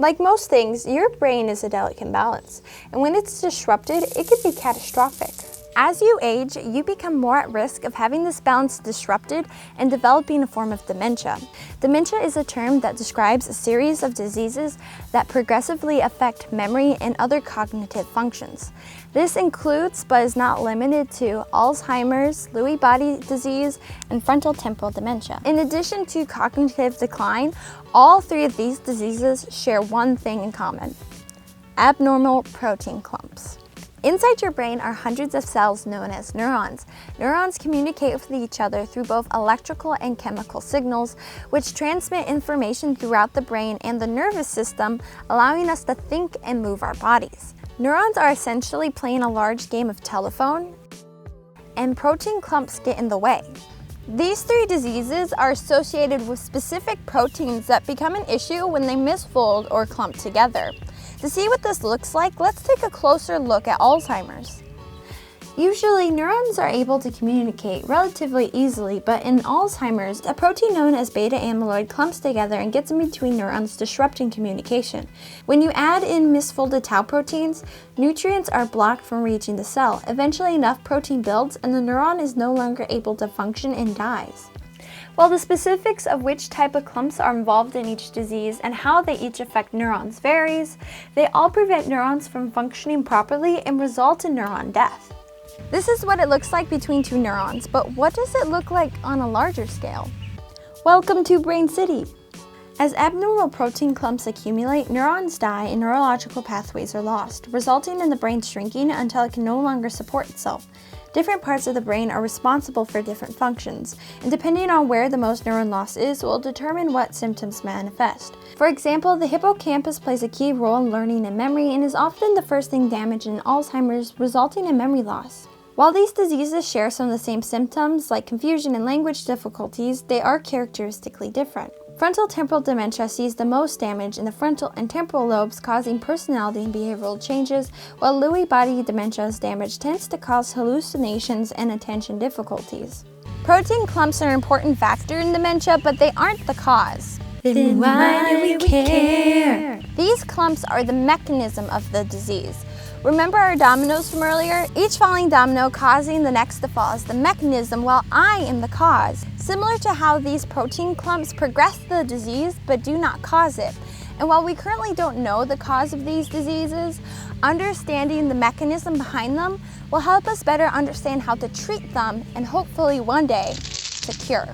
Like most things, your brain is a delicate balance, and when it's disrupted, it could be catastrophic. As you age, you become more at risk of having this balance disrupted and developing a form of dementia. Dementia is a term that describes a series of diseases that progressively affect memory and other cognitive functions. This includes, but is not limited to, Alzheimer's, Lewy body disease, and frontotemporal dementia. In addition to cognitive decline, all three of these diseases share one thing in common: abnormal protein clumps. Inside your brain are hundreds of cells known as neurons. Neurons communicate with each other through both electrical and chemical signals, which transmit information throughout the brain and the nervous system, allowing us to think and move our bodies. Neurons are essentially playing a large game of telephone, and protein clumps get in the way. These three diseases are associated with specific proteins that become an issue when they misfold or clump together. To see what this looks like, let's take a closer look at Alzheimer's. Usually, neurons are able to communicate relatively easily, but in Alzheimer's, a protein known as beta amyloid clumps together and gets in between neurons, disrupting communication. When you add in misfolded tau proteins, nutrients are blocked from reaching the cell. Eventually, enough protein builds and the neuron is no longer able to function and dies. While the specifics of which type of clumps are involved in each disease and how they each affect neurons varies, they all prevent neurons from functioning properly and result in neuron death. This is what it looks like between two neurons, but what does it look like on a larger scale? Welcome to Brain City! As abnormal protein clumps accumulate, neurons die and neurological pathways are lost, resulting in the brain shrinking until it can no longer support itself. Different parts of the brain are responsible for different functions, and depending on where the most neuron loss is will determine what symptoms manifest. For example, the hippocampus plays a key role in learning and memory and is often the first thing damaged in Alzheimer's, resulting in memory loss. While these diseases share some of the same symptoms, like confusion and language difficulties, they are characteristically different. Frontotemporal dementia sees the most damage in the frontal and temporal lobes, causing personality and behavioral changes, while Lewy body dementia's damage tends to cause hallucinations and attention difficulties. Protein clumps are an important factor in dementia, but they aren't the cause. Then why do we care? These clumps are the mechanism of the disease. Remember our dominoes from earlier? Each falling domino causing the next to fall is the mechanism, while I am the cause. Similar to how these protein clumps progress the disease but do not cause it. And while we currently don't know the cause of these diseases, understanding the mechanism behind them will help us better understand how to treat them and hopefully one day to cure.